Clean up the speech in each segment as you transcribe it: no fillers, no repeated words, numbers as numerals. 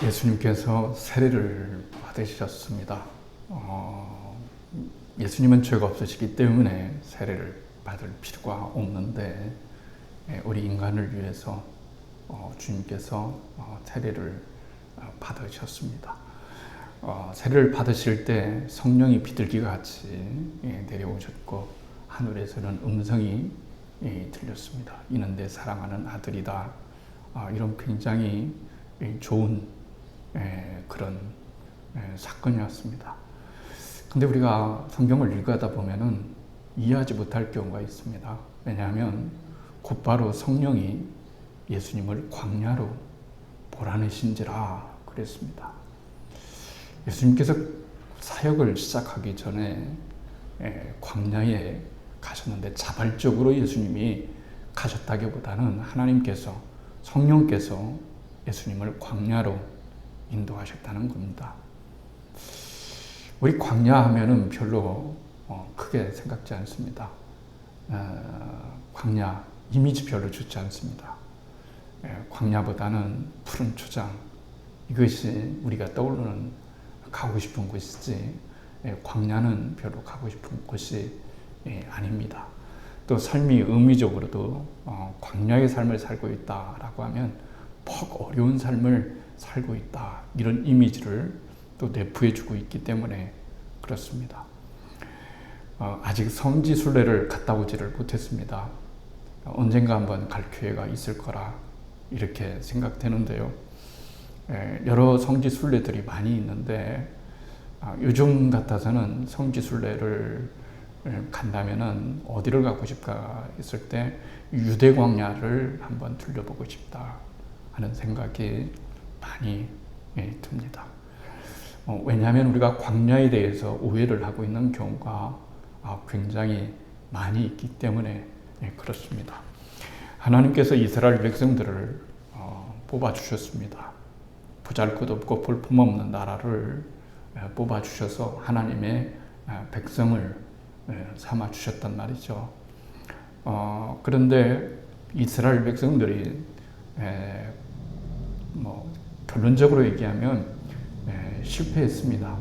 예수님께서 세례를 받으셨습니다. 예수님은 죄가 없으시기 때문에 세례를 받을 필요가 없는데 우리 인간을 위해서 주님께서 세례를 받으셨습니다. 세례를 받으실 때 성령이 비둘기가 같이 내려오셨고 하늘에서는 음성이 들렸습니다. 이는 내 사랑하는 아들이다. 이런 굉장히 좋은 그런 사건이었습니다. 근데 우리가 성경을 읽어다 보면은 이해하지 못할 경우가 있습니다. 왜냐하면 곧바로 성령이 예수님을 광야로 몰아내신지라 그랬습니다. 예수님께서 사역을 시작하기 전에 광야에 가셨는데 자발적으로 예수님이 가셨다기보다는 하나님께서 성령께서 예수님을 광야로 인도하셨다는 겁니다. 우리 광야 하면은 별로 크게 생각지 않습니다. 광야 이미지 별로 좋지 않습니다. 광야보다는 푸른 초장, 이것이 우리가 떠오르는 가고 싶은 곳이지 광야는 별로 가고 싶은 곳이 아닙니다. 또 삶이 의미적으로도 광야의 삶을 살고 있다라고 하면 퍽 어려운 삶을 살고 있다, 이런 이미지를 또 내포해주고 있기 때문에 그렇습니다. 아직 성지순례를 갔다 오지를 못했습니다. 언젠가 한번 갈 기회가 있을 거라 이렇게 생각되는데요. 여러 성지순례들이 많이 있는데 요즘 같아서는 성지순례를 간다면은 어디를 가고 싶까 했을 때 유대광야를 한번 들려보고 싶다 하는 생각이 많이 듭니다. 왜냐하면 우리가 광야에 대해서 오해를 하고 있는 경우가 굉장히 많이 있기 때문에 그렇습니다. 하나님께서 이스라엘 백성들을 뽑아주셨습니다. 보잘것없고 볼품없는 나라를 뽑아주셔서 하나님의 백성을 삼아주셨단 말이죠. 그런데 이스라엘 백성들이 결론적으로 얘기하면 실패했습니다.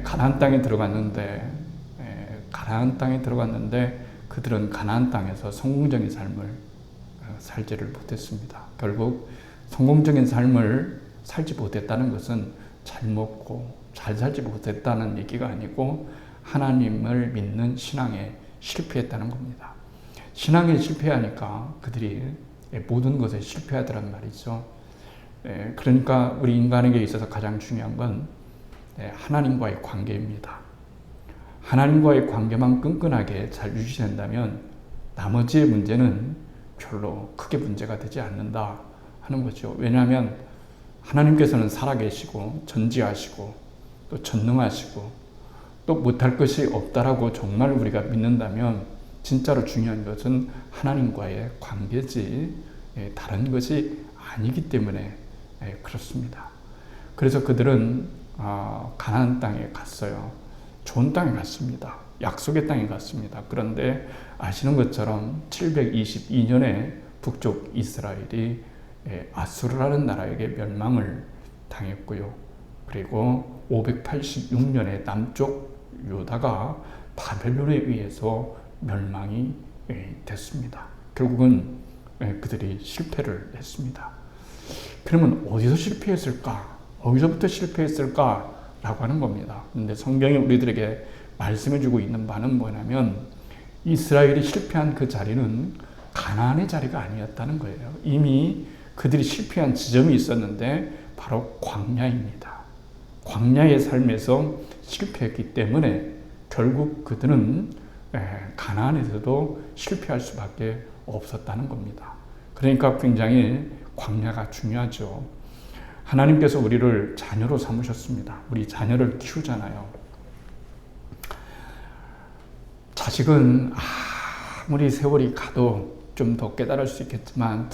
가나안 땅에 들어갔는데 그들은 가나안 땅에서 성공적인 삶을 살지를 못했습니다. 결국 성공적인 삶을 살지 못했다는 것은 잘 먹고 잘 살지 못했다는 얘기가 아니고 하나님을 믿는 신앙에 실패했다는 겁니다. 신앙에 실패하니까 그들이 모든 것에 실패하더란 말이죠. 그러니까 우리 인간에게 있어서 가장 중요한 건 하나님과의 관계입니다. 하나님과의 관계만 끈끈하게 잘 유지된다면 나머지의 문제는 별로 크게 문제가 되지 않는다 하는 거죠. 왜냐하면 하나님께서는 살아계시고 전지하시고 또 전능하시고 또 못할 것이 없다라고 정말 우리가 믿는다면 진짜로 중요한 것은 하나님과의 관계지 다른 것이 아니기 때문에 그렇습니다. 그래서 그들은 가나안 땅에 갔어요. 좋은 땅에 갔습니다. 약속의 땅에 갔습니다. 그런데 아시는 것처럼 722년에 북쪽 이스라엘이 아수르라는 나라에게 멸망을 당했고요. 그리고 586년에 남쪽 유다가 바벨론에 의해서 멸망이 됐습니다. 결국은 그들이 실패를 했습니다. 그러면 어디서 실패했을까? 어디서부터 실패했을까? 라고 하는 겁니다. 그런데 성경이 우리들에게 말씀해주고 있는 바는 뭐냐면 이스라엘이 실패한 그 자리는 가나안의 자리가 아니었다는 거예요. 이미 그들이 실패한 지점이 있었는데 바로 광야입니다. 광야의 삶에서 실패했기 때문에 결국 그들은 가나안에서도 실패할 수밖에 없었다는 겁니다. 그러니까 굉장히 광야가 중요하죠. 하나님께서 우리를 자녀로 삼으셨습니다. 우리 자녀를 키우잖아요. 자식은 아무리 세월이 가도 좀 더 깨달을 수 있겠지만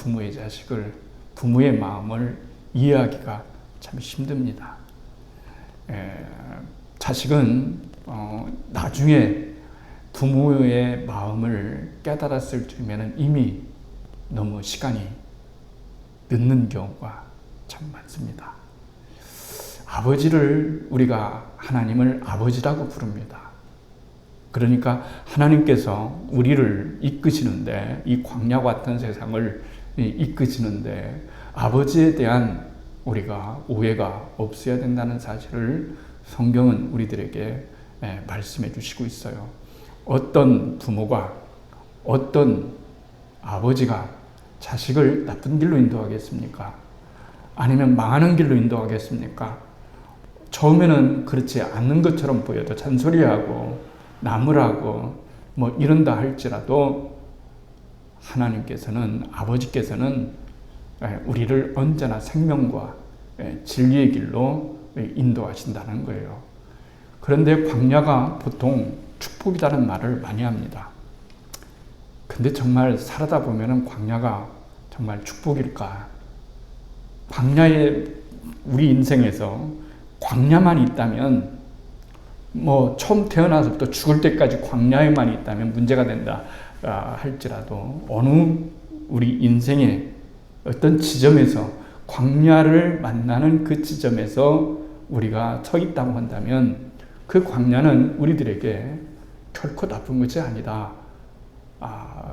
부모의 마음을 이해하기가 참 힘듭니다. 자식은 나중에 부모의 마음을 깨달았을 쯤에는 이미 너무 시간이 늦는 경우가 참 많습니다. 아버지를 우리가 하나님을 아버지라고 부릅니다. 그러니까 하나님께서 우리를 이끄시는데, 이 광야와 같은 세상을 이끄시는데 아버지에 대한 우리가 오해가 없어야 된다는 사실을 성경은 우리들에게 말씀해 주시고 있어요. 어떤 부모가, 어떤 아버지가 자식을 나쁜 길로 인도하겠습니까? 아니면 망하는 길로 인도하겠습니까? 처음에는 그렇지 않는 것처럼 보여도 잔소리하고 나무라고 뭐 이런다 할지라도 하나님께서는, 아버지께서는 우리를 언제나 생명과 진리의 길로 인도하신다는 거예요. 그런데 광야가 보통 축복이라는 말을 많이 합니다. 근데 정말 살아다 보면은 광야가 정말 축복일까? 광야에, 우리 인생에서 광야만 있다면, 뭐 처음 태어나서부터 죽을 때까지 광야에만 있다면 문제가 된다 할지라도, 어느 우리 인생의 어떤 지점에서, 광야를 만나는 그 지점에서 우리가 서 있다고 한다면 그 광야는 우리들에게 결코 나쁜 것이 아니다,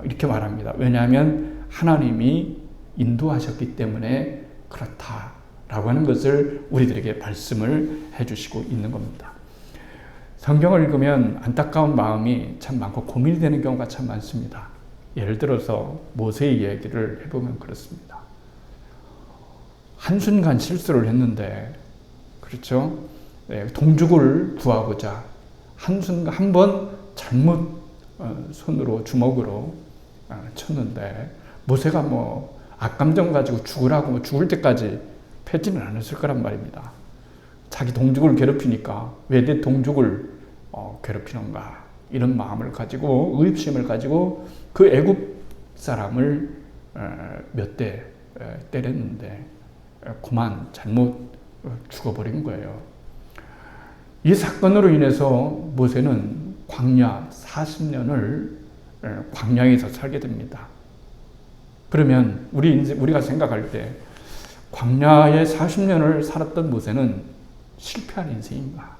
이렇게 말합니다. 왜냐하면 하나님이 인도하셨기 때문에 그렇다라고 하는 것을 우리들에게 말씀을 해주시고 있는 겁니다. 성경을 읽으면 안타까운 마음이 참 많고 고민이 되는 경우가 참 많습니다. 예를 들어서 모세의 이야기를 해보면 그렇습니다. 한순간 실수를 했는데, 그렇죠? 동족을 구하고자 한순간 한 번 잘못 손으로, 주먹으로 쳤는데, 모세가 뭐 악감정 가지고 죽으라고 뭐 죽을 때까지 패지는 않았을 거란 말입니다. 자기 동족을 괴롭히니까 왜 내 동족을 괴롭히는가, 이런 마음을 가지고, 의입심을 가지고 그 애굽 사람을 몇 대 때렸는데 그만 잘못 죽어버린 거예요. 이 사건으로 인해서 모세는 광야 40년을 광야에서 살게 됩니다. 그러면 우리가 생각할 때 광야에 40년을 살았던 모세는 실패한 인생인가?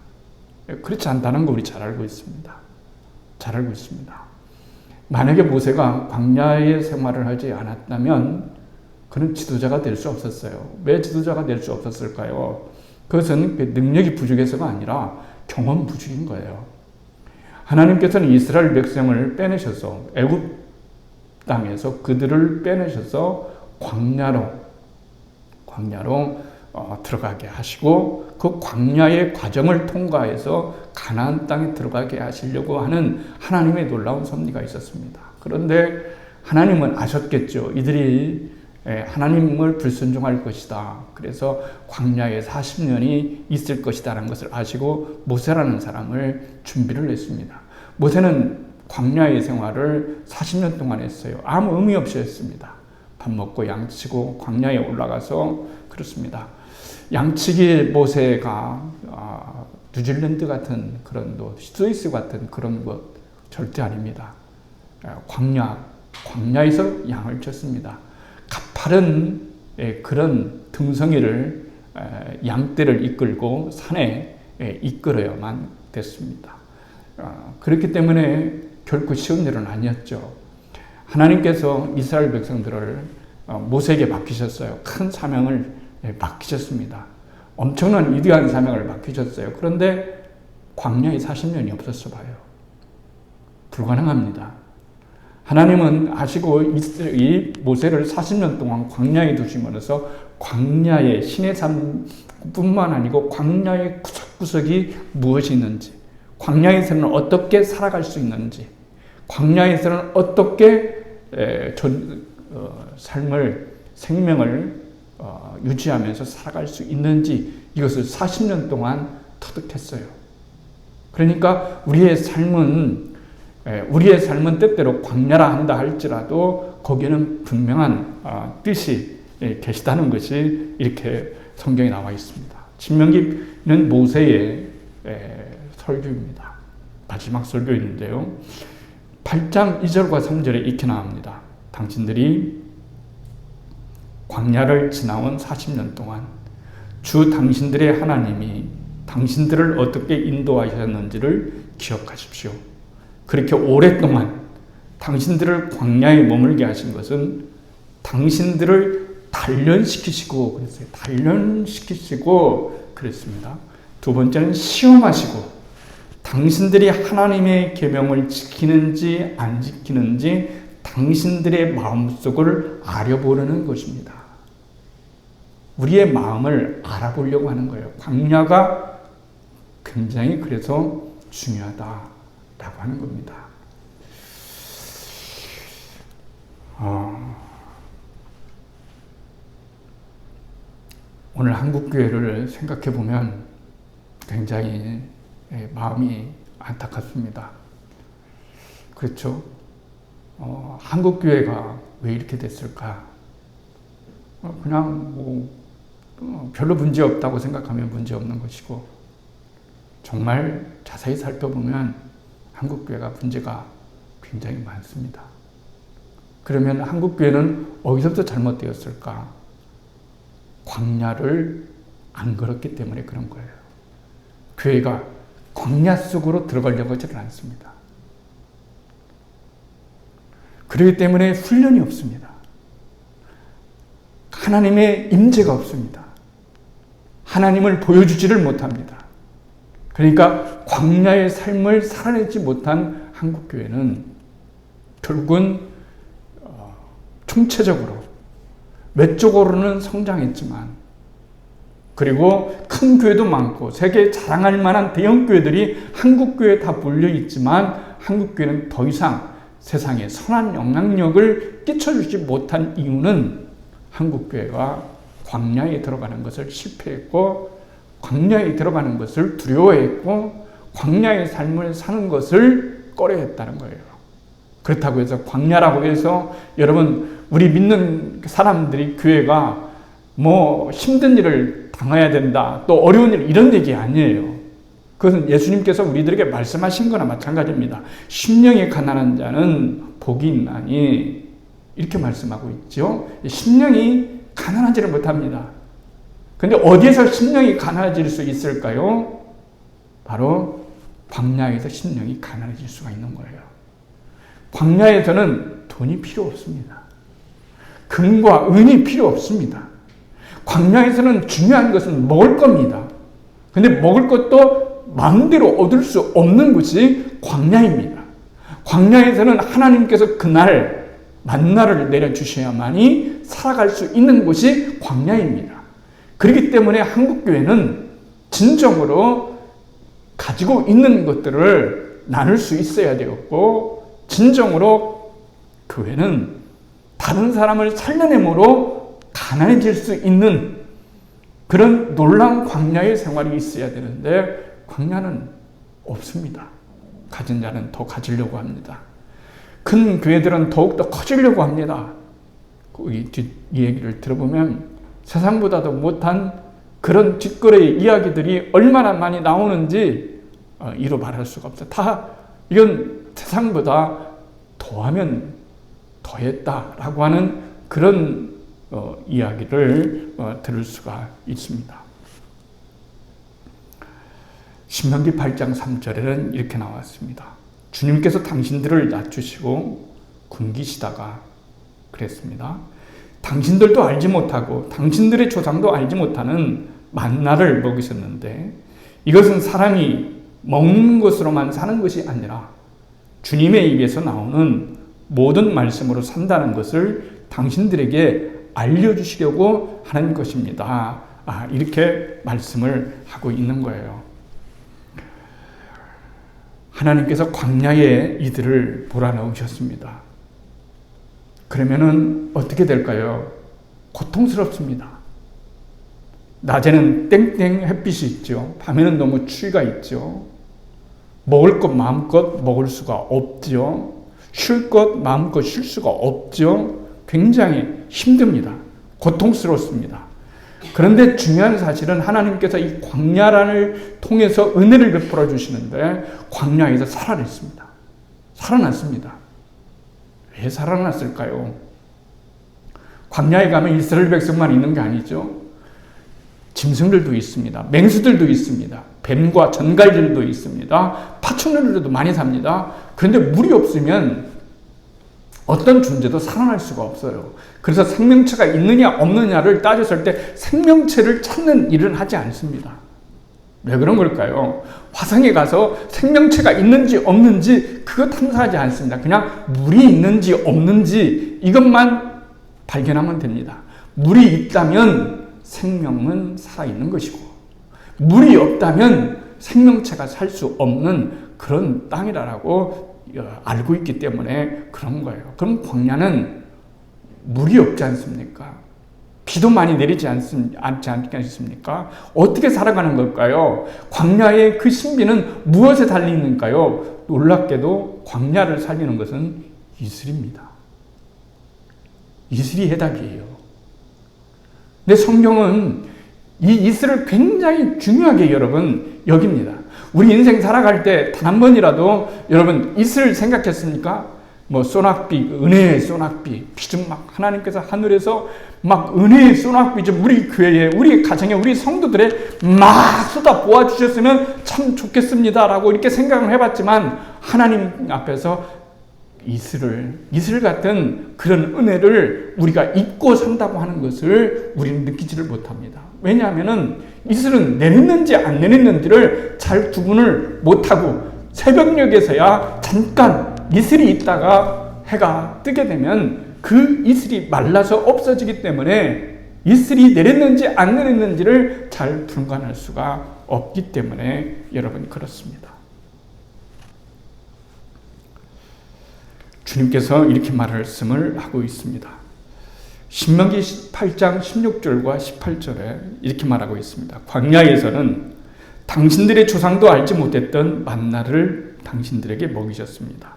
그렇지 않다는 거 우리 잘 알고 있습니다. 잘 알고 있습니다. 만약에 모세가 광야의 생활을 하지 않았다면 그는 지도자가 될 수 없었어요. 왜 지도자가 될 수 없었을까요? 그것은 능력이 부족해서가 아니라 경험 부족인 거예요. 하나님께서는 이스라엘 백성을 빼내셔서, 애굽 땅에서 그들을 빼내셔서 광야로 들어가게 하시고, 그 광야의 과정을 통과해서 가나안 땅에 들어가게 하시려고 하는 하나님의 놀라운 섭리가 있었습니다. 그런데 하나님은 아셨겠죠. 이들이 하나님을 불순종할 것이다. 그래서 광야에 40년이 있을 것이다라는 것을 아시고 모세라는 사람을 준비를 했습니다. 모세는 광야의 생활을 40년 동안 했어요. 아무 의미 없이 했습니다. 밥 먹고 양치고 광야에 올라가서 그렇습니다. 양치기 모세가 뉴질랜드 같은 그런 스위스 같은 그런 것 절대 아닙니다. 광야에서 양을 쳤습니다. 가파른 그런 등성이를, 양떼를 이끌고 산에 이끌어야만 됐습니다. 그렇기 때문에 결코 쉬운 일은 아니었죠. 하나님께서 이스라엘 백성들을 모세에게 맡기셨어요. 큰 사명을 맡기셨습니다. 엄청난 위대한 사명을 맡기셨어요. 그런데 광야에 40년이 없었어 봐요. 불가능합니다. 하나님은 아시고 이 모세를 40년 동안 광야에 두시면서 광야의 신의 삶뿐만 아니고 광야의 구석구석이 무엇이 있는지, 광야에서는 어떻게 살아갈 수 있는지, 광야에서는 어떻게 생명을 유지하면서 살아갈 수 있는지, 이것을 40년 동안 터득했어요. 그러니까 우리의 삶은 때때로 광야라 한다 할지라도 거기에는 분명한 뜻이 계시다는 것이 이렇게 성경에 나와 있습니다. 신명기는 모세의 설교입니다. 마지막 설교인데요. 8장 2절과 3절에 이렇게 나옵니다. 당신들이 광야를 지나온 40년 동안 주 당신들의 하나님이 당신들을 어떻게 인도하셨는지를 기억하십시오. 그렇게 오랫동안 당신들을 광야에 머물게 하신 것은 당신들을 단련시키시고 그랬어요. 단련시키시고 그랬습니다. 두 번째는 시험하시고 당신들이 하나님의 계명을 지키는지 안 지키는지 당신들의 마음속을 알아보려는 것입니다. 우리의 마음을 알아보려고 하는 거예요. 광야가 굉장히 그래서 중요하다라고 하는 겁니다. 오늘 한국교회를 생각해 보면 굉장히 마음이 안타깝습니다. 그렇죠? 한국교회가 왜 이렇게 됐을까? 그냥 별로 문제 없다고 생각하면 문제 없는 것이고, 정말 자세히 살펴보면 한국교회가 문제가 굉장히 많습니다. 그러면 한국교회는 어디서부터 잘못되었을까? 광야를 안 걸었기 때문에 그런 거예요. 교회가 광야 속으로 들어가려고 하지 않습니다. 그렇기 때문에 훈련이 없습니다. 하나님의 임재가 없습니다. 하나님을 보여주지를 못합니다. 그러니까 광야의 삶을 살아내지 못한 한국교회는 결국은 총체적으로 외적으로는 성장했지만, 그리고 큰 교회도 많고 세계에 자랑할 만한 대형 교회들이 한국교회에 다 몰려있지만 한국교회는 더 이상 세상에 선한 영향력을 끼쳐주지 못한 이유는 한국교회가 광야에 들어가는 것을 실패했고, 광야에 들어가는 것을 두려워했고, 광야의 삶을 사는 것을 꺼려했다는 거예요. 그렇다고 해서 광야라고 해서 여러분, 우리 믿는 사람들이 교회가 힘든 일을 당해야 된다, 또 어려운 일, 이런 얘기 아니에요. 그것은 예수님께서 우리들에게 말씀하신 거나 마찬가지입니다. 심령이 가난한 자는 복이 있나니, 이렇게 말씀하고 있죠. 심령이 가난하지를 못합니다. 근데 어디에서 심령이 가난해질 수 있을까요? 바로 광야에서 심령이 가난해질 수가 있는 거예요. 광야에서는 돈이 필요 없습니다. 금과 은이 필요 없습니다. 광야에서는 중요한 것은 먹을 겁니다. 근데 먹을 것도 마음대로 얻을 수 없는 곳이 광야입니다. 광야에서는 하나님께서 그날 만나를 내려주셔야만이 살아갈 수 있는 곳이 광야입니다. 그렇기 때문에 한국교회는 진정으로 가지고 있는 것들을 나눌 수 있어야 되었고, 진정으로 교회는 다른 사람을 살려내므로 가난해질 수 있는 그런 놀라운 광야의 생활이 있어야 되는데, 광야는 없습니다. 가진 자는 더 가지려고 합니다. 큰 교회들은 더욱더 커지려고 합니다. 이 얘기를 들어보면 세상보다도 못한 그런 뒷거래의 이야기들이 얼마나 많이 나오는지 이루 말할 수가 없어요. 이건 세상보다 더하면 더했다라고 하는 그런 이야기를 들을 수가 있습니다. 신명기 8장 3절에는 이렇게 나왔습니다. 주님께서 당신들을 낮추시고 굶기시다가 그랬습니다. 당신들도 알지 못하고 당신들의 조상도 알지 못하는 만나를 먹이셨는데, 이것은 사람이 먹는 것으로만 사는 것이 아니라 주님의 입에서 나오는 모든 말씀으로 산다는 것을 당신들에게 알려주시려고 하는 것입니다. 이렇게 말씀을 하고 있는 거예요. 하나님께서 광야에 이들을 몰아넣으셨습니다. 그러면은 어떻게 될까요? 고통스럽습니다. 낮에는 땡땡 햇빛이 있죠. 밤에는 너무 추위가 있죠. 먹을 것 마음껏 먹을 수가 없죠. 쉴 것 마음껏 쉴 수가 없죠. 굉장히 힘듭니다. 고통스럽습니다. 그런데 중요한 사실은 하나님께서 이 광야를 통해서 은혜를 베풀어 주시는데, 광야에서 살아냈습니다. 살아났습니다. 왜 살아났을까요? 광야에 가면 이스라엘 백성만 있는 게 아니죠. 짐승들도 있습니다. 맹수들도 있습니다. 뱀과 전갈들도 있습니다. 파충류들도 많이 삽니다. 그런데 물이 없으면 어떤 존재도 살아날 수가 없어요. 그래서 생명체가 있느냐 없느냐를 따졌을 때 생명체를 찾는 일은 하지 않습니다. 왜 그런 걸까요? 화성에 가서 생명체가 있는지 없는지 그거 탐사하지 않습니다. 그냥 물이 있는지 없는지 이것만 발견하면 됩니다. 물이 있다면 생명은 살아있는 것이고 물이 없다면 생명체가 살 수 없는 그런 땅이라고 알고 있기 때문에 그런 거예요. 그럼 광야는 물이 없지 않습니까? 비도 많이 내리지 않지 않겠습니까? 어떻게 살아가는 걸까요? 광야의 그 신비는 무엇에 달려 있는가요? 놀랍게도 광야를 살리는 것은 이슬입니다. 이슬이 해답이에요. 근데 성경은 이 이슬을 굉장히 중요하게 여러분 여깁니다. 우리 인생 살아갈 때 단 한 번이라도 여러분 이슬 생각했습니까? 뭐 소낙비, 은혜의 소낙비, 비 좀 막 하나님께서 하늘에서 막 은혜의 소낙비 좀 우리 교회에, 우리 가정에, 우리 성도들의 막 쏟아 부어 주셨으면 참 좋겠습니다라고 이렇게 생각을 해봤지만 하나님 앞에서 이슬 같은 그런 은혜를 우리가 잊고 산다고 하는 것을 우리는 느끼지를 못합니다. 왜냐하면은 이슬은 내렸는지 안 내렸는지를 잘 구분을 못하고 새벽녘에서야 잠깐 이슬이 있다가 해가 뜨게 되면 그 이슬이 말라서 없어지기 때문에 이슬이 내렸는지 안 내렸는지를 잘 분간할 수가 없기 때문에 여러분 그렇습니다. 주님께서 이렇게 말씀을 하고 있습니다. 신명기 8장 16절과 18절에 이렇게 말하고 있습니다. 광야에서는 당신들의 조상도 알지 못했던 만나를 당신들에게 먹이셨습니다.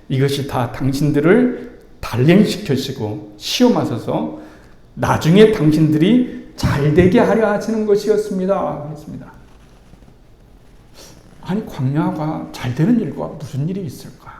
이것이 다 당신들을 단련시키시고 시험하셔서 나중에 당신들이 잘되게 하려 하시는 것이었습니다. 했습니다. 아니 광야가 잘되는 일과 무슨 일이 있을까?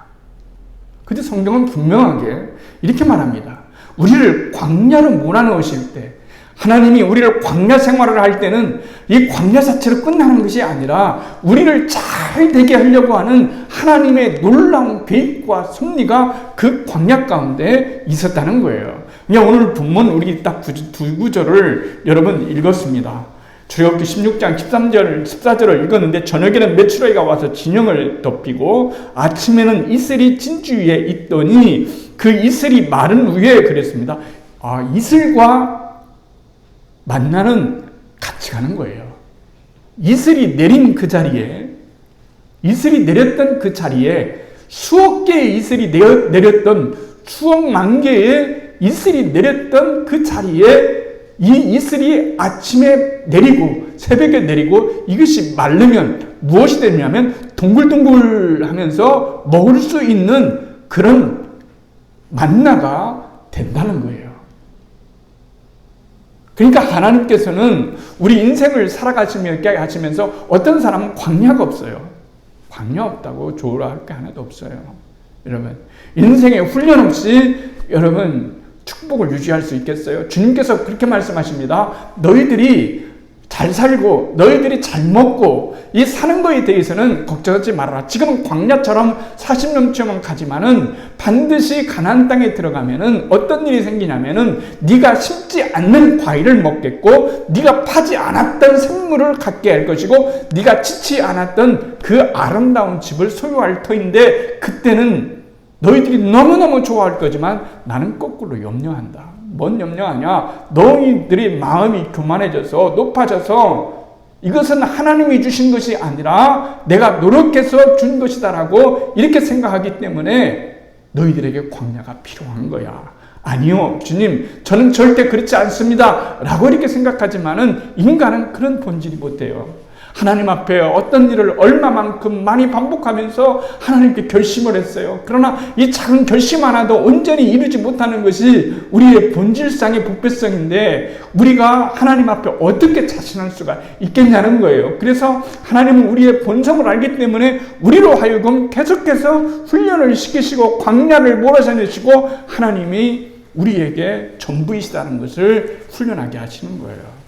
근데 성경은 분명하게 이렇게 말합니다. 우리를 광야로 몰아넣으실 때 하나님이 우리를 광야 생활을 할 때는 이 광야 자체로 끝나는 것이 아니라 우리를 잘 되게 하려고 하는 하나님의 놀라운 계획과 섭리가 그 광야 가운데 있었다는 거예요. 그냥 오늘 본문 우리 딱 두 구절을 여러분 읽었습니다. 출애굽기 16장 13절, 14절을 읽었는데 저녁에는 메추라기가 와서 진영을 덮이고 아침에는 이슬이 진주 위에 있더니 그 이슬이 마른 위에 그랬습니다. 아, 이슬과 만나는 같이 가는 거예요. 이슬이 내린 그 자리에, 이슬이 내렸던 그 자리에 수억 개의 이슬이 내렸던 수억만 개의 이슬이 내렸던 그 자리에 이 이슬이 아침에 내리고 새벽에 내리고 이것이 마르면 무엇이 되냐면 동글동글하면서 먹을 수 있는 그런 만나가 된다는 거예요. 그러니까 하나님께서는 우리 인생을 살아가시면서 어떤 사람은 광야가 없어요. 광야 없다고 조언할 게 하나도 없어요. 여러분 인생의 훈련 없이 여러분 축복을 유지할 수 있겠어요? 주님께서 그렇게 말씀하십니다. 너희들이 잘 살고 너희들이 잘 먹고 이 사는 거에 대해서는 걱정하지 말아라. 지금은 광야처럼 40년쯤은 가지만은 반드시 가나안 땅에 들어가면은 어떤 일이 생기냐면은 네가 심지 않는 과일을 먹겠고 네가 파지 않았던 생물을 갖게 할 것이고 네가 치지 않았던 그 아름다운 집을 소유할 터인데 그때는 너희들이 너무너무 좋아할 거지만 나는 거꾸로 염려한다. 뭔 염려하냐? 너희들이 마음이 교만해져서 높아져서 이것은 하나님이 주신 것이 아니라 내가 노력해서 준 것이다라고 이렇게 생각하기 때문에 너희들에게 광야가 필요한 거야. 아니요, 주님, 저는 절대 그렇지 않습니다. 라고 이렇게 생각하지만은 인간은 그런 본질이 못해요. 하나님 앞에 어떤 일을 얼마만큼 많이 반복하면서 하나님께 결심을 했어요. 그러나 이 작은 결심 하나도 온전히 이루지 못하는 것이 우리의 본질상의 부패성인데 우리가 하나님 앞에 어떻게 자신할 수가 있겠냐는 거예요. 그래서 하나님은 우리의 본성을 알기 때문에 우리로 하여금 계속해서 훈련을 시키시고 광야를 몰아서 내시고 하나님이 우리에게 전부이시다는 것을 훈련하게 하시는 거예요.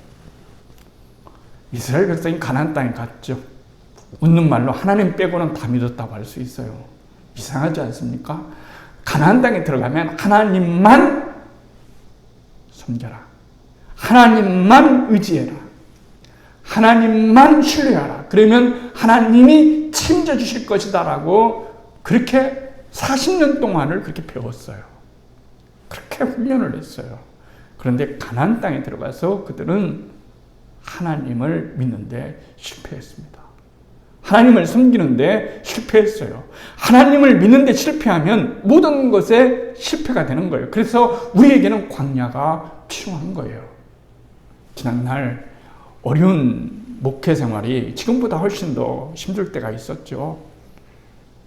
이스라엘 백성이 가나안 땅에 갔죠. 웃는 말로 하나님 빼고는 다 믿었다고 할 수 있어요. 이상하지 않습니까? 가나안 땅에 들어가면 하나님만 섬겨라. 하나님만 의지해라. 하나님만 신뢰하라. 그러면 하나님이 책임져 주실 것이다 라고 그렇게 40년 동안을 그렇게 배웠어요. 그렇게 훈련을 했어요. 그런데 가나안 땅에 들어가서 그들은 하나님을 믿는데 실패했습니다. 하나님을 섬기는데 실패했어요. 하나님을 믿는데 실패하면 모든 것에 실패가 되는 거예요. 그래서 우리에게는 광야가 필요한 거예요. 지난날 어려운 목회 생활이 지금보다 훨씬 더 힘들 때가 있었죠.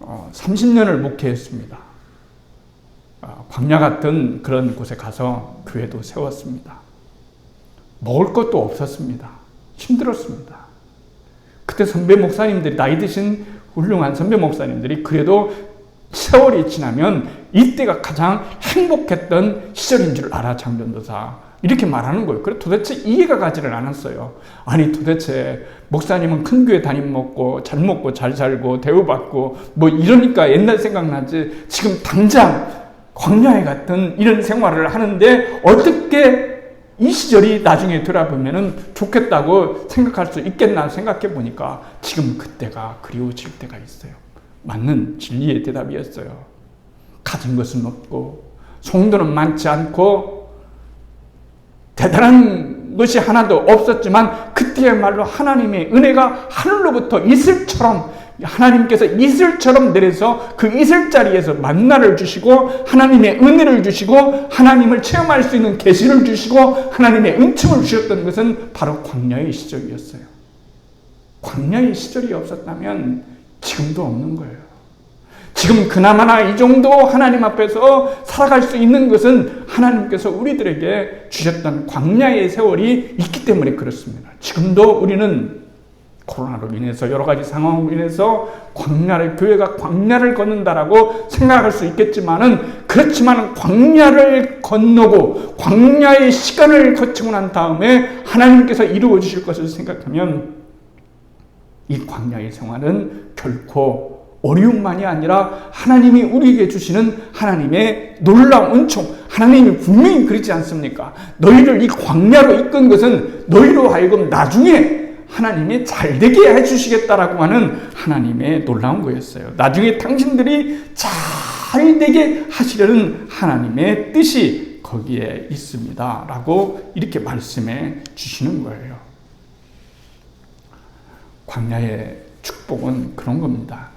30년을 목회했습니다. 광야 같은 그런 곳에 가서 교회도 세웠습니다. 먹을 것도 없었습니다. 힘들었습니다. 그때 선배 목사님들이, 나이 드신 훌륭한 선배 목사님들이 그래도 세월이 지나면 이때가 가장 행복했던 시절인 줄 알아, 장전도사. 이렇게 말하는 거예요. 그래 도대체 이해가 가지를 않았어요. 아니 도대체 목사님은 큰 교회 담임 먹고 잘 살고 대우받고 뭐 이러니까 옛날 생각나지, 지금 당장 광야에 같은 이런 생활을 하는데 어떻게 이 시절이 나중에 돌아보면 좋겠다고 생각할 수 있겠나 생각해 보니까 지금 그때가 그리워질 때가 있어요. 맞는 진리의 대답이었어요. 가진 것은 없고 성도는 많지 않고 대단한 것이 하나도 없었지만 그때야말로 하나님의 은혜가 하늘로부터 이슬처럼, 하나님께서 이슬처럼 내려서 그 이슬 자리에서 만나를 주시고 하나님의 은혜를 주시고 하나님을 체험할 수 있는 계시를 주시고 하나님의 은총을 주셨던 것은 바로 광야의 시절이었어요. 광야의 시절이 없었다면 지금도 없는 거예요. 지금 그나마나 이 정도 하나님 앞에서 살아갈 수 있는 것은 하나님께서 우리들에게 주셨던 광야의 세월이 있기 때문에 그렇습니다. 지금도 우리는 코로나로 인해서 여러 가지 상황으로 인해서 교회가 광야를 걷는다라고 생각할 수 있겠지만은, 그렇지만 광야를 건너고 광야의 시간을 거치고 난 다음에 하나님께서 이루어 주실 것을 생각하면 이 광야의 생활은 결코 어려움만이 아니라 하나님이 우리에게 주시는 하나님의 놀라운 은총, 하나님이 분명히 그러지 않습니까? 너희를 이 광야로 이끈 것은 너희로 하여금 나중에 하나님이 잘되게 해주시겠다라고 하는 하나님의 놀라운 거였어요. 나중에 당신들이 잘되게 하시려는 하나님의 뜻이 거기에 있습니다 라고 이렇게 말씀해 주시는 거예요. 광야의 축복은 그런 겁니다.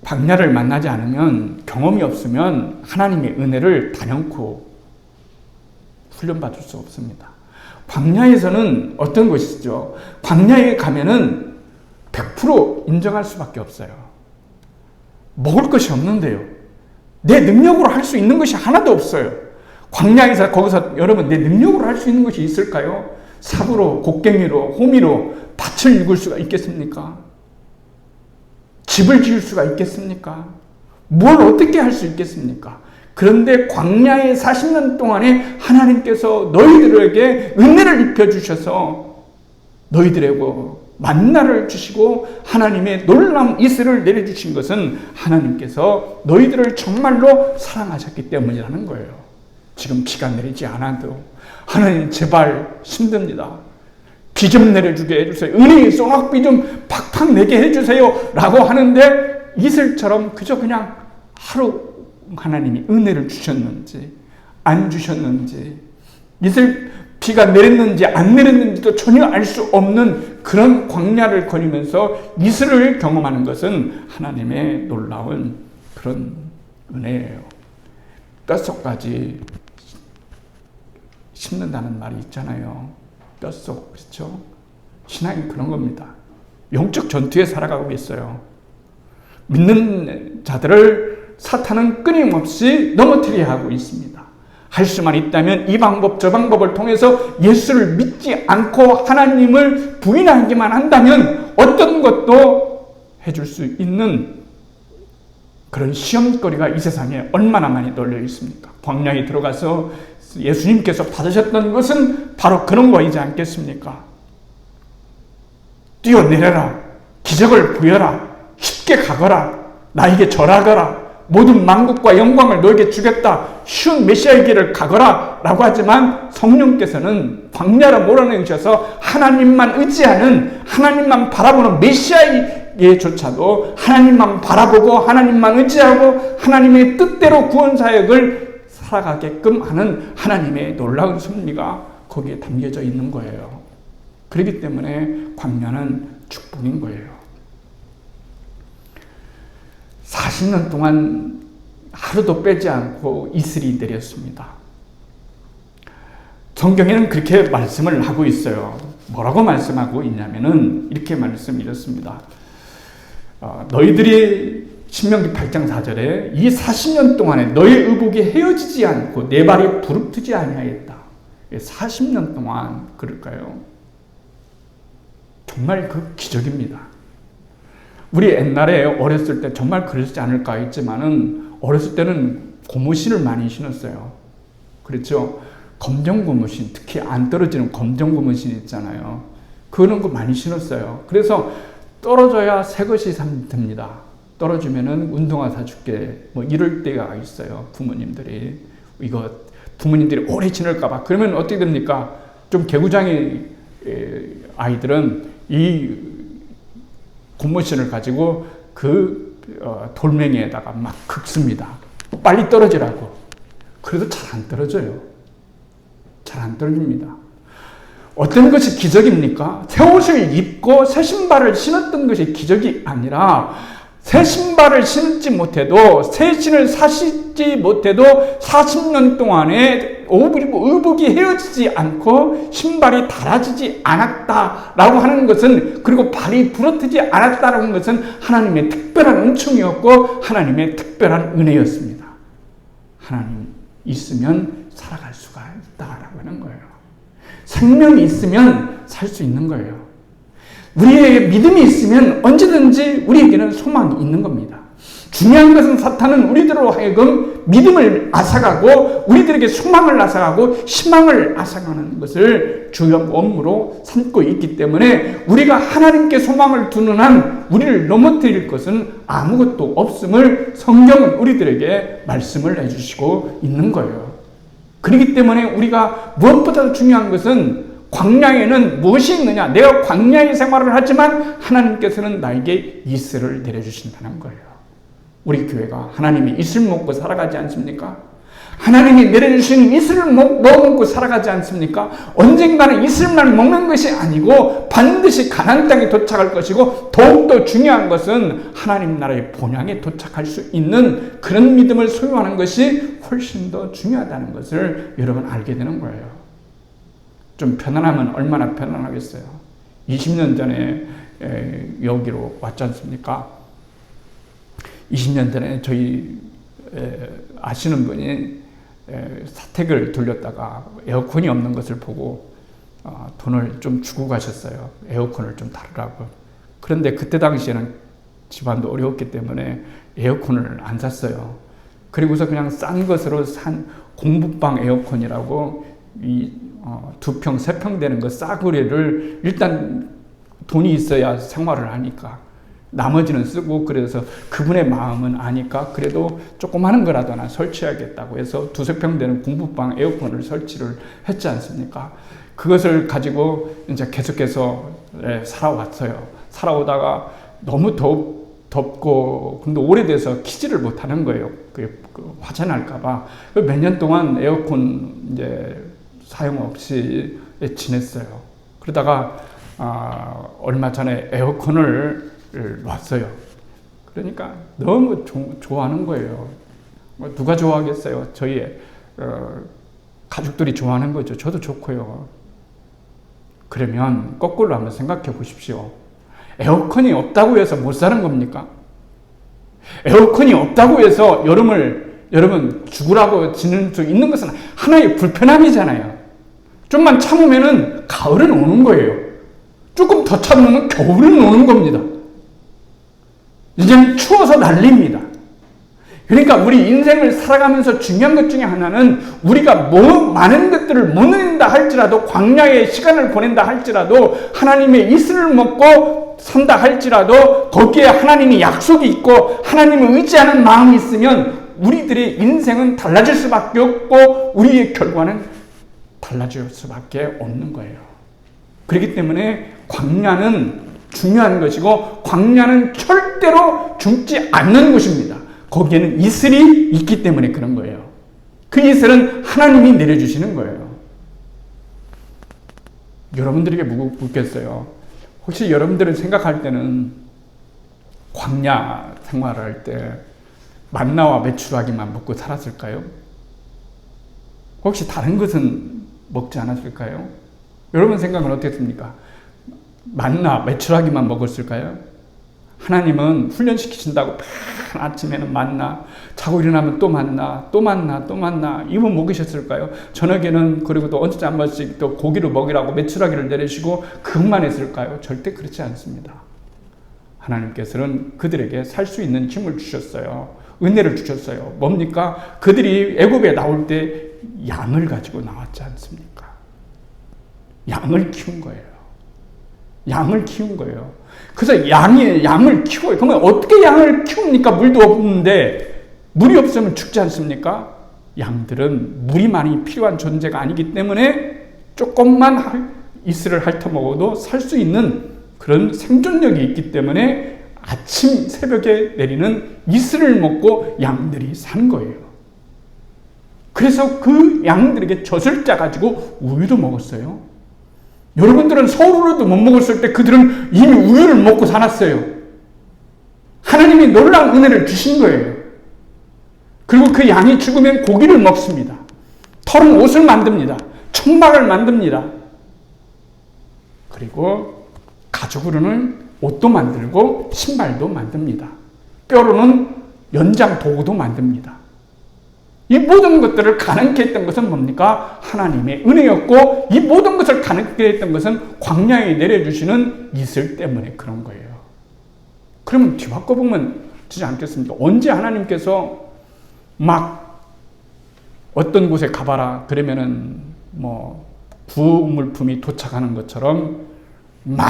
광야를 만나지 않으면, 경험이 없으면 하나님의 은혜를 단연코 훈련받을 수 없습니다. 광야에서는 어떤 것이죠? 광야에 가면은 100% 인정할 수밖에 없어요. 먹을 것이 없는데요. 내 능력으로 할 수 있는 것이 하나도 없어요. 광야에서 거기서 여러분 내 능력으로 할 수 있는 것이 있을까요? 삽으로, 곡괭이로, 호미로 밭을 읽을 수가 있겠습니까? 집을 지을 수가 있겠습니까? 뭘 어떻게 할 수 있겠습니까? 그런데 광야의 40년 동안에 하나님께서 너희들에게 은혜를 입혀주셔서 너희들에게 만나를 주시고 하나님의 놀라운 이슬을 내려주신 것은 하나님께서 너희들을 정말로 사랑하셨기 때문이라는 거예요. 지금 비가 내리지 않아도 하나님 제발 힘듭니다. 비 좀 내려주게 해주세요. 은혜의 소낙비 좀 팍팍 내게 해주세요 라고 하는데 이슬처럼 그저 그냥 하루 하나님이 은혜를 주셨는지 안 주셨는지, 이슬 비가 내렸는지 안 내렸는지도 전혀 알 수 없는 그런 광야를 거니면서 이슬을 경험하는 것은 하나님의 놀라운 그런 은혜예요. 뼛속까지 심는다는 말이 있잖아요. 뼛속, 그렇죠? 신앙이 그런 겁니다. 영적 전투에 살아가고 있어요. 믿는 자들을 사탄은 끊임없이 넘어뜨리게 하고 있습니다. 할 수만 있다면 이 방법 저 방법을 통해서 예수를 믿지 않고 하나님을 부인하기만 한다면 어떤 것도 해줄 수 있는 그런 시험거리가 이 세상에 얼마나 많이 널려 있습니까? 광야에 들어가서 예수님께서 받으셨던 것은 바로 그런 거이지 않겠습니까? 뛰어내려라, 기적을 보여라, 쉽게 가거라, 나에게 절하거라, 모든 만국과 영광을 너에게 주겠다, 쉬운 메시아의 길을 가거라 라고 하지만 성령께서는 광야로 몰아내셔서 하나님만 의지하는, 하나님만 바라보는 메시아에조차도 하나님만 바라보고 하나님만 의지하고 하나님의 뜻대로 구원사역을 살아가게끔 하는 하나님의 놀라운 섭리가 거기에 담겨져 있는 거예요. 그렇기 때문에 광야는 축복인 거예요. 40년 동안 하루도 빼지 않고 이슬이 내렸습니다. 성경에는 그렇게 말씀을 하고 있어요. 뭐라고 말씀하고 있냐면은 이렇게 말씀드렸습니다. 너희들이 신명기 8장 4절에 이 40년 동안에 너의 의복이 헤어지지 않고 내 발이 부릅뜨지 아니하였다. 40년 동안 그럴까요? 정말 그 기적입니다. 우리 옛날에 어렸을 때 정말 그러지 않을까 했지만은 어렸을 때는 고무신을 많이 신었어요. 그렇죠? 검정 고무신, 특히 안 떨어지는 검정 고무신 있잖아요. 그런 거 많이 신었어요. 그래서 떨어져야 새 것이 됩니다. 떨어지면은 운동화 사줄게 뭐 이럴 때가 있어요. 부모님들이 오래 신을까봐. 그러면 어떻게 됩니까? 좀 개구장이 아이들은 이 고무신을 가지고 그 돌멩이에다가 막 긁습니다. 빨리 떨어지라고. 그래도 잘 안 떨어져요. 잘 안 떨어집니다. 어떤 것이 기적입니까? 새 옷을 입고 새 신발을 신었던 것이 기적이 아니라 새 신발을 신지 못해도 새 신을 사시지 못해도 40년 동안에 의복이 헤어지지 않고 신발이 닳아지지 않았다라고 하는 것은, 그리고 발이 부러뜨지 않았다라는 것은 하나님의 특별한 은총이었고 하나님의 특별한 은혜였습니다. 하나님 있으면 살아갈 수가 있다라고 하는 거예요. 생명이 있으면 살 수 있는 거예요. 우리에게 믿음이 있으면 언제든지 우리에게는 소망이 있는 겁니다. 중요한 것은 사탄은 우리들로 하여금 믿음을 앗아가고 우리들에게 소망을 앗아가고 희망을 앗아가는 것을 주요 업무로 삼고 있기 때문에 우리가 하나님께 소망을 두는 한 우리를 넘어뜨릴 것은 아무것도 없음을 성경은 우리들에게 말씀을 해주시고 있는 거예요. 그렇기 때문에 우리가 무엇보다도 중요한 것은 광야에는 무엇이 있느냐? 내가 광야의 생활을 하지만 하나님께서는 나에게 이슬을 내려주신다는 거예요. 우리 교회가 하나님이 이슬 먹고 살아가지 않습니까? 하나님이 내려주신 이슬을 먹고 살아가지 않습니까? 언젠가는 이슬만 먹는 것이 아니고 반드시 가나안 땅에 도착할 것이고, 더욱더 중요한 것은 하나님 나라의 본향에 도착할 수 있는 그런 믿음을 소유하는 것이 훨씬 더 중요하다는 것을 여러분 알게 되는 거예요. 좀 편안하면 얼마나 편안하겠어요. 20년 전에 여기로 왔지 않습니까? 20년 전에 저희 아시는 분이 사택을 돌렸다가 에어컨이 없는 것을 보고 돈을 좀 주고 가셨어요. 에어컨을 좀 달으라고. 그런데 그때 당시에는 집안도 어려웠기 때문에 에어컨을 안 샀어요. 그리고서 그냥 싼 것으로 산 공부방 에어컨이라고 이 2평, 3평 되는 거 싸구려를 일단 돈이 있어야 생활을 하니까 나머지는 쓰고, 그래서 그분의 마음은 아니까 그래도 조그마한 거라도 하나 설치해야겠다고 해서 2~3평 되는 공부방 에어컨을 설치를 했지 않습니까? 그것을 가지고 이제 계속해서 살아왔어요. 살아오다가 너무 덥고 근데 오래돼서 키지를 못하는 거예요. 그 화재 날까봐. 몇 년 동안 에어컨 이제 사용 없이 지냈어요. 그러다가 얼마 전에 에어컨을 놨어요. 그러니까 너무 좋아하는 거예요. 누가 좋아하겠어요? 저희 가족들이 좋아하는 거죠. 저도 좋고요. 그러면 거꾸로 한번 생각해 보십시오. 에어컨이 없다고 해서 못 사는 겁니까? 에어컨이 없다고 해서 여러분 죽으라고 지낼 수 있는 것은 하나의 불편함이잖아요. 좀만 참으면은 가을은 오는 거예요. 조금 더 참으면 겨울은 오는 겁니다. 이제는 추워서 난립니다. 그러니까 우리 인생을 살아가면서 중요한 것 중에 하나는 우리가 많은 것들을 못 누린다 할지라도, 광야의 시간을 보낸다 할지라도, 하나님의 이슬을 먹고 산다 할지라도 거기에 하나님의 약속이 있고 하나님을 의지하는 마음이 있으면 우리들의 인생은 달라질 수밖에 없고 우리의 결과는 달라질 수밖에 없는 거예요. 그렇기 때문에 광야는 중요한 것이고 광야는 절대로 죽지 않는 곳입니다. 거기에는 이슬이 있기 때문에 그런 거예요. 그 이슬은 하나님이 내려주시는 거예요. 여러분들에게 묻겠어요. 혹시 여러분들은 생각할 때는 광야 생활을 할 때 만나와 메추라기만 먹고 살았을까요? 혹시 다른 것은 먹지 않았을까요? 여러분 생각은 어떻습니까? 만나, 메추라기만 먹었을까요? 하나님은 훈련시키신다고 아침에는 만나, 자고 일어나면 또 만나, 또 만나, 또 만나, 이거 먹이셨을까요? 저녁에는 그리고 또 언제 한 번씩 또 고기를 먹이라고 메추라기를 내리시고 그것만 했을까요? 절대 그렇지 않습니다. 하나님께서는 그들에게 살 수 있는 힘을 주셨어요. 은혜를 주셨어요. 뭡니까? 그들이 애굽에 나올 때 양을 가지고 나왔지 않습니까? 양을 키운 거예요. 양을 키운 거예요. 그래서 양을 키워요. 그러면 어떻게 양을 키웁니까? 물도 없는데, 물이 없으면 죽지 않습니까? 양들은 물이 많이 필요한 존재가 아니기 때문에 조금만 이슬을 핥아먹어도 살 수 있는 그런 생존력이 있기 때문에 아침 새벽에 내리는 이슬을 먹고 양들이 산 거예요. 그래서 그 양들에게 젖을 짜가지고 우유도 먹었어요. 여러분들은 서울으로도 못 먹었을 때 그들은 이미 우유를 먹고 살았어요. 하나님이 놀라운 은혜를 주신 거예요. 그리고 그 양이 죽으면 고기를 먹습니다. 털은 옷을 만듭니다. 청박을 만듭니다. 그리고 가죽으로는 옷도 만들고 신발도 만듭니다. 뼈로는 연장 도구도 만듭니다. 이 모든 것들을 가능케 했던 것은 뭡니까? 하나님의 은혜였고 이 모든 것을 가능케 했던 것은 광야에 내려주시는 이슬 때문에 그런 거예요. 그러면 뒤바꿔보면 되지 않겠습니까? 언제 하나님께서 막 어떤 곳에 가봐라 그러면은 뭐 구물품이 도착하는 것처럼 막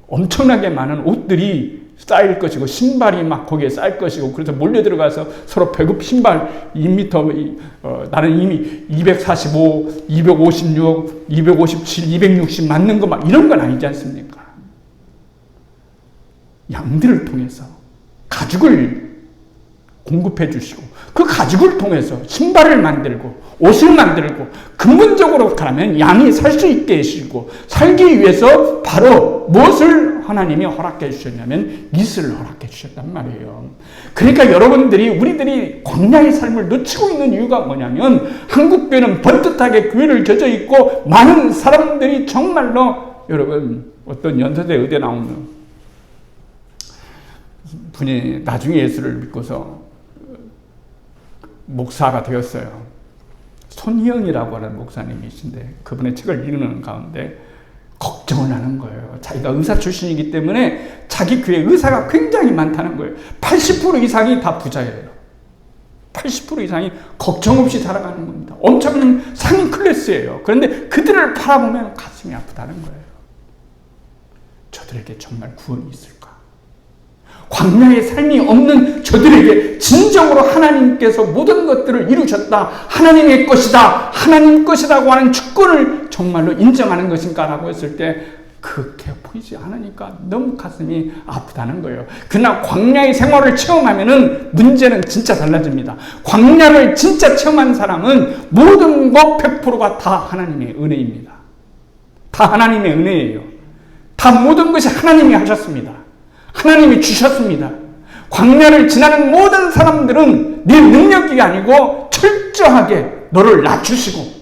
엄청나게 많은 옷들이 쌓일 것이고 신발이 막 거기에 쌓일 것이고 그래서 몰려 들어가서 서로 배급 신발 2m 나는 이미 245, 256, 257, 260 맞는 거 막 이런 건 아니지 않습니까? 양들을 통해서 가죽을 공급해 주시고 그 가죽을 통해서 신발을 만들고 옷을 만들고 근본적으로 가면 양이 살 수 있게 해주시고 살기 위해서 바로 무엇을 하나님이 허락해 주셨냐면 이슬을 허락해 주셨단 말이에요. 그러니까 여러분들이 우리들이 광야의 삶을 놓치고 있는 이유가 뭐냐면 한국교회는 번듯하게 교회를 젖어 있고 많은 사람들이 정말로 여러분 어떤 연세대 의대 나오는 분이 나중에 예수를 믿고서 목사가 되었어요. 손희영이라고 하는 목사님이신데 그분의 책을 읽는 가운데 걱정을 하는 거예요. 자기가 의사 출신이기 때문에 자기 교회 의사가 굉장히 많다는 거예요. 80% 이상이 다 부자예요. 80% 이상이 걱정 없이 살아가는 겁니다. 엄청난 상위 클래스예요. 그런데 그들을 바라보면 가슴이 아프다는 거예요. 저들에게 정말 구원이 있을까? 광야의 삶이 없는 저들에게 진정으로 하나님께서 모든 것들을 이루셨다. 하나님의 것이다. 하나님 것이라고 하는 주권을 정말로 인정하는 것인가라고 했을 때 그렇게 보이지 않으니까 너무 가슴이 아프다는 거예요. 그러나 광야의 생활을 체험하면은 문제는 진짜 달라집니다. 광야를 진짜 체험한 사람은 모든 것 100%가 다 하나님의 은혜입니다. 다 하나님의 은혜예요. 다 모든 것이 하나님이 하셨습니다. 하나님이 주셨습니다. 광야를 지나는 모든 사람들은 네 능력이 아니고 철저하게 너를 낮추시고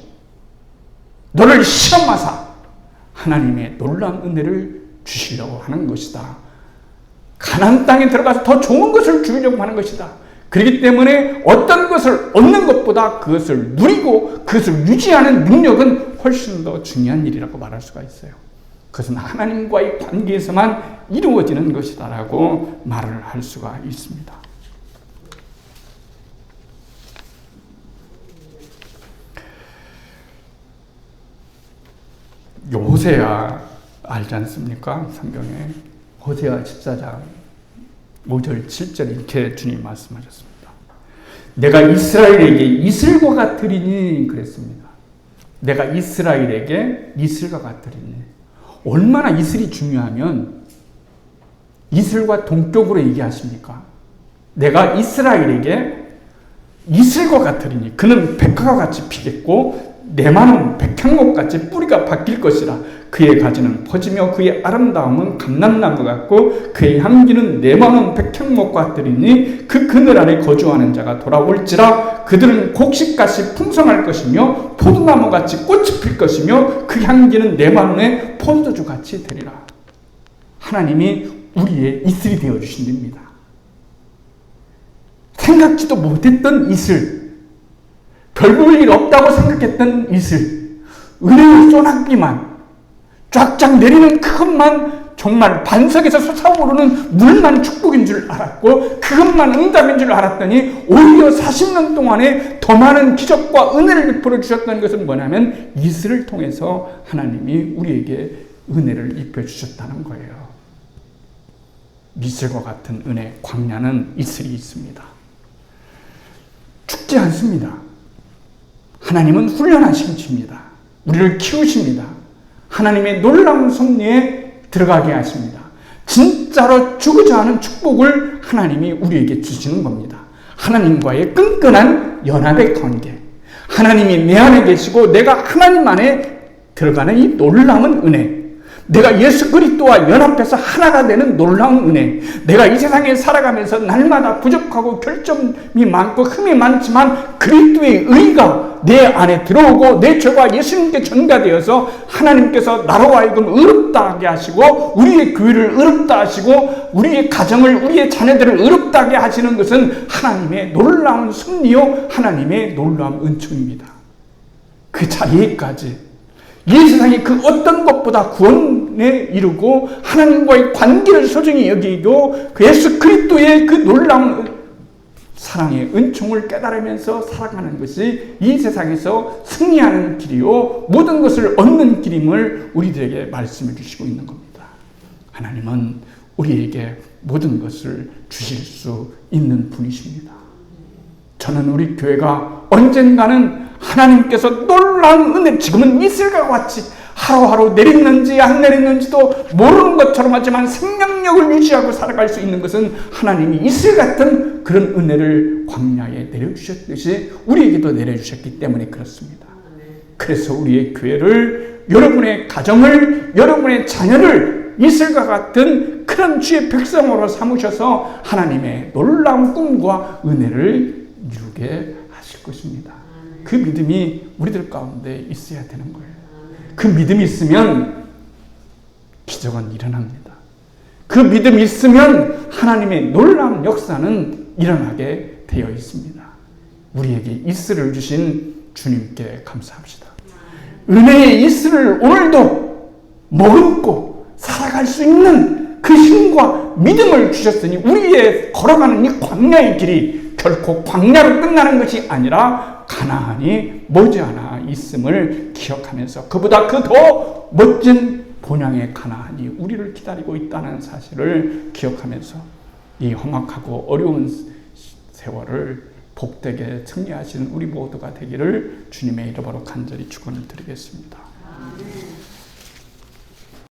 너를 시험하사 하나님의 놀라운 은혜를 주시려고 하는 것이다. 가나안 땅에 들어가서 더 좋은 것을 주려고 하는 것이다. 그렇기 때문에 어떤 것을 얻는 것보다 그것을 누리고 그것을 유지하는 능력은 훨씬 더 중요한 일이라고 말할 수가 있어요. 그것은 하나님과의 관계에서만 이루어지는 것이다라고 말을 할 수가 있습니다. 호세아 알지 않습니까? 성경에 호세아 14장 5절 7절 이렇게 주님 말씀하셨습니다. 내가 이스라엘에게 이슬과 같으리니 그랬습니다. 내가 이스라엘에게 이슬과 같으리니. 얼마나 이슬이 중요하면 이슬과 동격으로 얘기하십니까? 내가 이스라엘에게 이슬과 같으리니 그는 백화와 같이 피겠고 내 마음은 백향목같이 뿌리가 바뀔 것이라. 그의 가지는 퍼지며 그의 아름다움은 감람나무 같고 그의 향기는 내 마음은 백향목 같으리니 그 그늘 아래 거주하는 자가 돌아올지라. 그들은 곡식같이 풍성할 것이며 포도나무같이 꽃이 필 것이며 그 향기는 내 마음에 포도주같이 되리라. 하나님이 우리의 이슬이 되어주신 겁니다. 생각지도 못했던 이슬, 별 볼 일 없다고 생각했던 이슬, 은혜의 소낙비만 쫙쫙 내리는 그것만 정말 반석에서 솟아오르는 물만 축복인 줄 알았고 그것만 응답인 줄 알았더니 오히려 40년 동안에 더 많은 기적과 은혜를 베풀어 주셨던 것은 뭐냐면 이슬을 통해서 하나님이 우리에게 은혜를 입혀 주셨다는 거예요. 이슬과 같은 은혜, 광야는 이슬이 있습니다. 죽지 않습니다. 하나님은 훈련하신 주입니다. 우리를 키우십니다. 하나님의 놀라운 섭리에 들어가게 하십니다. 진짜로 죽고자 하는 축복을 하나님이 우리에게 주시는 겁니다. 하나님과의 끈끈한 연합의 관계. 하나님이 내 안에 계시고 내가 하나님 안에 들어가는 이 놀라운 은혜. 내가 예수 그리스도와 연합해서 하나가 되는 놀라운 은혜. 내가 이 세상에 살아가면서 날마다 부족하고 결점이 많고 흠이 많지만 그리스도의 의가 내 안에 들어오고 내 죄가 예수님께 전가되어서 하나님께서 나로 하여금 의롭다 하게 하시고 우리의 교회를 의롭다 하시고 우리의 가정을 우리의 자녀들을 의롭다 하게 하시는 것은 하나님의 놀라운 섭리요 하나님의 놀라운 은총입니다. 그 자리에까지 이 세상의 그 어떤 것보다 구원에 이르고 하나님과의 관계를 소중히 여기고 그 예수 그리스도의 그 놀라운 사랑의 은총을 깨달으면서 살아가는 것이 이 세상에서 승리하는 길이요 모든 것을 얻는 길임을 우리들에게 말씀해 주시고 있는 겁니다. 하나님은 우리에게 모든 것을 주실 수 있는 분이십니다. 저는 우리 교회가 언젠가는 하나님께서 놀라운 은혜, 지금은 이슬과 같이 하루하루 내리는지 안 내리는지도 모르는 것처럼 하지만 생명력을 유지하고 살아갈 수 있는 것은 하나님이 이슬 같은 그런 은혜를 광야에 내려주셨듯이 우리에게도 내려주셨기 때문에 그렇습니다. 그래서 우리의 교회를, 여러분의 가정을, 여러분의 자녀를 이슬과 같은 그런 주의 백성으로 삼으셔서 하나님의 놀라운 꿈과 은혜를 이루게 하실 것입니다. 그 믿음이 우리들 가운데 있어야 되는 거예요. 그 믿음이 있으면 기적은 일어납니다. 그 믿음이 있으면 하나님의 놀라운 역사는 일어나게 되어 있습니다. 우리에게 이슬을 주신 주님께 감사합시다. 은혜의 이슬을 오늘도 머금고 살아갈 수 있는 그 힘과 믿음을 주셨으니 우리의 걸어가는 이 광야의 길이 결코 광야로 끝나는 것이 아니라 가나안이 머지않아 있음을 기억하면서 그보다 그 더 멋진 본향의 가나안이 우리를 기다리고 있다는 사실을 기억하면서 이 험악하고 어려운 세월을 복되게 승리하시는 우리 모두가 되기를 주님의 이름으로 간절히 축원을 드리겠습니다.